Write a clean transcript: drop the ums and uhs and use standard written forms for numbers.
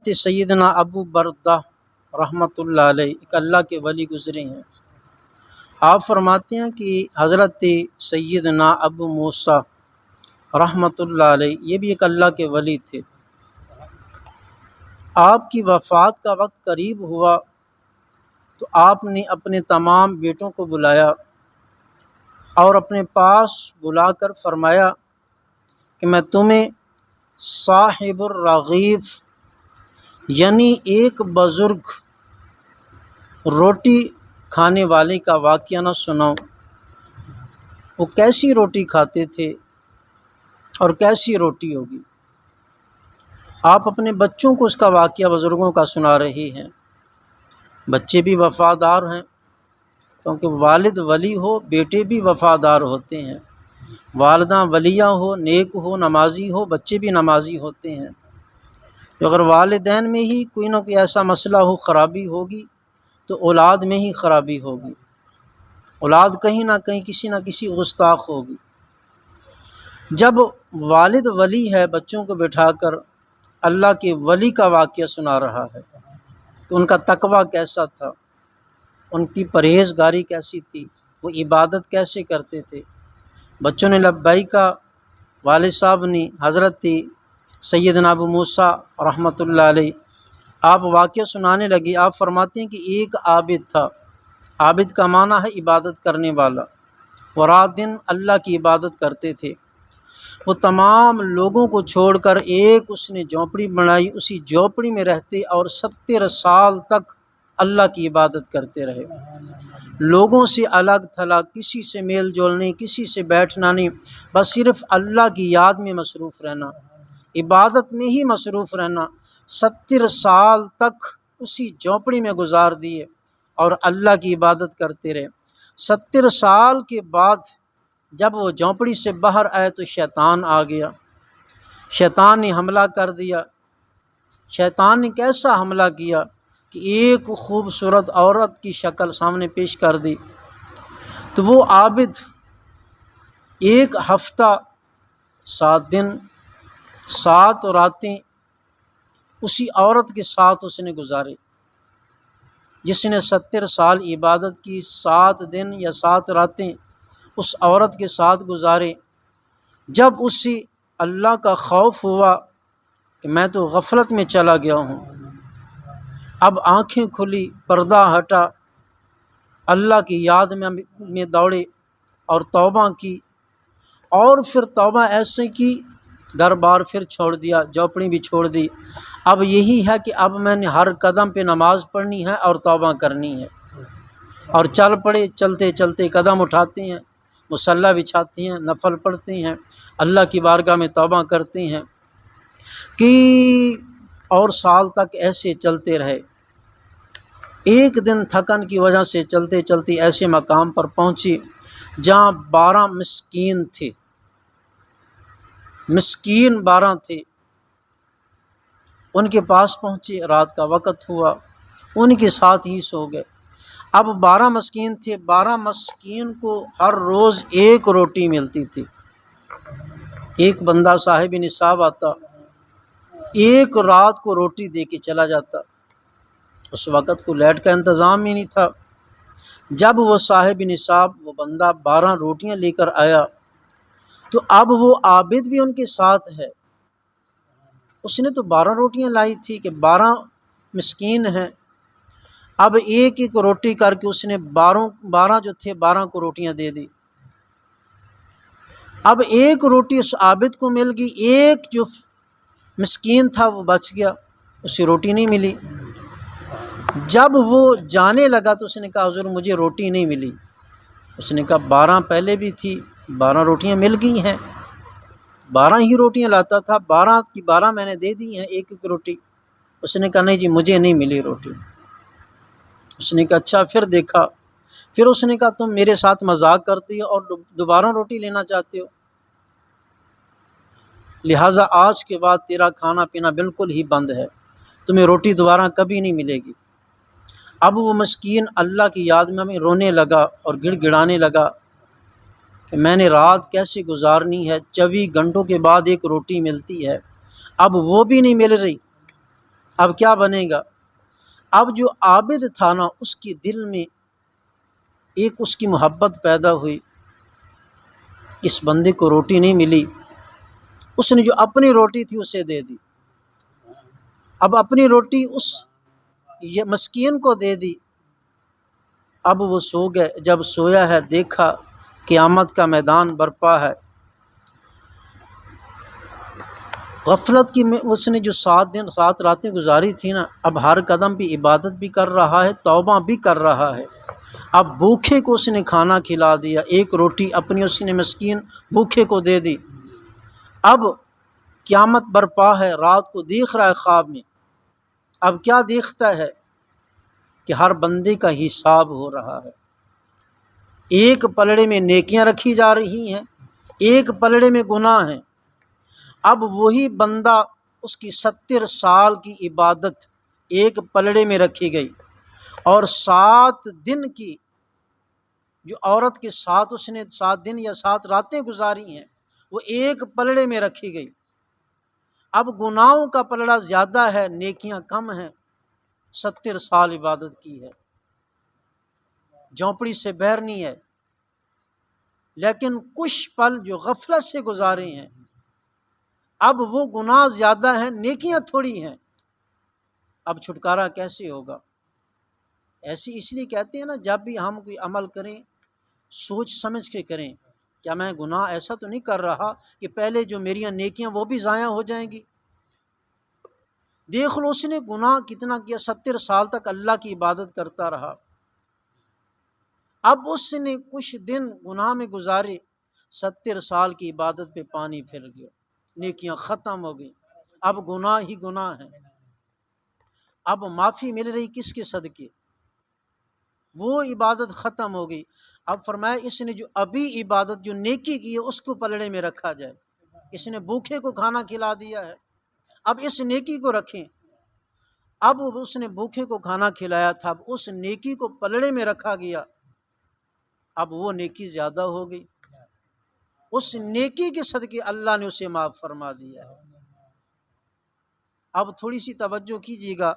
سیدنا ابو بردہ رحمۃ اللہ علیہ ایک اللہ کے ولی گزرے ہیں۔ آپ فرماتے ہیں کہ حضرت سیدنا ابو موسیٰ رحمۃ اللہ علیہ یہ بھی ایک اللہ کے ولی تھے۔ آپ کی وفات کا وقت قریب ہوا تو آپ نے اپنے تمام بیٹوں کو بلایا اور اپنے پاس بلا کر فرمایا کہ میں تمہیں صاحب الرغیف یعنی ایک بزرگ روٹی کھانے والے کا واقعہ نہ سناؤں۔ وہ کیسی روٹی کھاتے تھے اور کیسی روٹی ہوگی؟ آپ اپنے بچوں کو اس کا واقعہ بزرگوں کا سنا رہے ہیں۔ بچے بھی وفادار ہیں، کیونکہ والد ولی ہو بیٹے بھی وفادار ہوتے ہیں، والدہ ولیہ ہو نیک ہو نمازی ہو بچے بھی نمازی ہوتے ہیں۔ اگر والدین میں ہی کوئی نہ کوئی ایسا مسئلہ ہو خرابی ہوگی تو اولاد میں ہی خرابی ہوگی، اولاد کہیں نہ کہیں کسی نہ کسی گستاخ ہوگی۔ جب والد ولی ہے بچوں کو بٹھا کر اللہ کے ولی کا واقعہ سنا رہا ہے کہ ان کا تقویٰ کیسا تھا، ان کی پرہیزگاری کیسی تھی، وہ عبادت کیسے کرتے تھے۔ بچوں نے لبیک کا، والد صاحب نے حضرت سیدنا ابو موسیٰ رحمۃ اللہ علیہ آپ واقعہ سنانے لگے۔ آپ فرماتے ہیں کہ ایک عابد تھا، عابد کا معنی ہے عبادت کرنے والا، وہ رات دن اللہ کی عبادت کرتے تھے۔ وہ تمام لوگوں کو چھوڑ کر ایک اس نے جھونپڑی بنائی، اسی جھونپڑی میں رہتے اور 70 سال تک اللہ کی عبادت کرتے رہے، لوگوں سے الگ تھلگ، کسی سے میل جول نہیں، کسی سے بیٹھنا نہیں، بس صرف اللہ کی یاد میں مصروف رہنا، عبادت میں ہی مصروف رہنا۔ 70 سال تک اسی جھونپڑی میں گزار دیے اور اللہ کی عبادت کرتے رہے۔ 70 سال کے بعد جب وہ جھونپڑی سے باہر آئے تو شیطان آ گیا، شیطان نے حملہ کر دیا۔ شیطان نے کیسا حملہ کیا کہ ایک خوبصورت عورت کی شکل سامنے پیش کر دی، تو وہ عابد 1 ہفتہ 7 دن 7 راتیں اسی عورت کے ساتھ اس نے گزارے۔ جس نے 70 سال عبادت کی، 7 دن یا 7 راتیں اس عورت کے ساتھ گزارے۔ جب اسی اللہ کا خوف ہوا کہ میں تو غفلت میں چلا گیا ہوں، اب آنکھیں کھلی، پردہ ہٹا، اللہ کی یاد میں دوڑے اور توبہ کی، اور پھر توبہ ایسے کی گھر بار پھر چھوڑ دیا، جھونپڑی بھی چھوڑ دی۔ اب یہی ہے کہ اب میں نے ہر قدم پہ نماز پڑھنی ہے اور توبہ کرنی ہے، اور چل پڑے، چلتے چلتے قدم اٹھاتے ہیں، مصلی بچھاتے ہیں، نفل پڑھتے ہیں، اللہ کی بارگاہ میں توبہ کرتے ہیں کہ اور سال تک ایسے چلتے رہے۔ ایک دن تھکن کی وجہ سے چلتے چلتے ایسے مقام پر پہنچے جہاں 12 مسکین تھے، مسکین 12 تھے۔ ان کے پاس پہنچے، رات کا وقت ہوا، ان کے ساتھ ہی سو گئے۔ اب 12 مسکین تھے، 12 مسکین کو ہر روز 1 روٹی ملتی تھی۔ ایک بندہ صاحب نصاب آتا، ایک رات کو روٹی دے کے چلا جاتا۔ اس وقت کو لائٹ کا انتظام ہی نہیں تھا۔ جب وہ صاحب نصاب وہ بندہ 12 روٹیاں لے کر آیا تو اب وہ عابد بھی ان کے ساتھ ہے۔ اس نے تو 12 روٹیاں لائی تھی کہ 12 مسکین ہیں، اب ایک ایک روٹی کر کے اس نے 12 جو تھے 12 کو روٹیاں دے دی۔ اب ایک روٹی اس عابد کو مل گئی، ایک جو مسکین تھا وہ بچ گیا، اسے روٹی نہیں ملی۔ جب وہ جانے لگا تو اس نے کہا حضور مجھے روٹی نہیں ملی۔ اس نے کہا 12 پہلے بھی تھی، 12 روٹیاں مل گئی ہیں، 12 ہی روٹیاں لاتا تھا، 12 کی 12 میں نے دے دی ہیں ایک ایک روٹی۔ اس نے کہا نہیں جی مجھے نہیں ملی روٹی۔ اس نے کہا اچھا، پھر دیکھا، پھر اس نے کہا تم میرے ساتھ مذاق کرتے ہو اور دوبارہ روٹی لینا چاہتے ہو، لہٰذا آج کے بعد تیرا کھانا پینا بالکل ہی بند ہے، تمہیں روٹی دوبارہ کبھی نہیں ملے گی۔ اب وہ مسکین اللہ کی یاد میں ہمیں رونے لگا اور گڑ گڑانے لگا کہ میں نے رات کیسے گزارنی ہے، 24 گھنٹوں کے بعد ایک روٹی ملتی ہے، اب وہ بھی نہیں مل رہی۔ اب کیا بنے گا؟ اب جو عابد تھا نا، اس کے دل میں ایک اس کی محبت پیدا ہوئی، اس بندے کو روٹی نہیں ملی، اس نے جو اپنی روٹی تھی اسے دے دی، اب اپنی روٹی اس یہ مسکین کو دے دی۔ اب وہ سو گئے، جب سویا ہے دیکھا قیامت کا میدان برپا ہے، غفلت کی میں اس نے جو 7 راتیں گزاری تھی نا، اب ہر قدم پہ عبادت بھی کر رہا ہے، توبہ بھی کر رہا ہے، اب بھوکے کو اس نے کھانا کھلا دیا، ایک روٹی اپنی اس نے مسکین بھوکے کو دے دی۔ اب قیامت برپا ہے، رات کو دیکھ رہا ہے خواب میں، اب کیا دیکھتا ہے کہ ہر بندے کا حساب ہو رہا ہے، ایک پلڑے میں نیکیاں رکھی جا رہی ہیں، ایک پلڑے میں گناہ ہیں۔ اب وہی بندہ، اس کی 70 سال کی عبادت ایک پلڑے میں رکھی گئی، اور 7 دن کی جو عورت کے ساتھ اس نے 7 دن یا 7 راتیں گزاری ہیں وہ ایک پلڑے میں رکھی گئی۔ اب گناہوں کا پلڑا زیادہ ہے، نیکیاں کم ہیں، 70 سال عبادت کی ہے، جھونپڑی سے باہر نہیں ہے، لیکن کچھ پل جو غفلت سے گزارے ہیں، اب وہ گناہ زیادہ ہیں، نیکیاں تھوڑی ہیں، اب چھٹکارا کیسے ہوگا؟ ایسی اس لیے کہتے ہیں نا، جب بھی ہم کوئی عمل کریں سوچ سمجھ کے کریں، کیا میں گناہ ایسا تو نہیں کر رہا کہ پہلے جو میری نیکیاں وہ بھی ضائع ہو جائیں گی؟ دیکھ لو اس نے گناہ کتنا کیا، 70 سال تک اللہ کی عبادت کرتا رہا، اب اس نے کچھ دن گناہ میں گزارے، 70 سال کی عبادت پہ پانی پھر گیا، نیکیاں ختم ہو گئی، اب گناہ ہی گناہ ہیں، اب معافی مل رہی کس کے صدقے؟ وہ عبادت ختم ہو گئی۔ اب فرمایا اس نے جو ابھی عبادت جو نیکی کی ہے اس کو پلڑے میں رکھا جائے، اس نے بھوکے کو کھانا کھلا دیا ہے، اب اس نیکی کو رکھیں، اب اس نے بھوکے کو کھانا کھلایا تھا، اب اس نیکی کو پلڑے میں رکھا گیا، اب وہ نیکی زیادہ ہو گئی، اس نیکی کے صدقے اللہ نے اسے معاف فرما دیا ہے۔ اب تھوڑی سی توجہ کیجیے گا،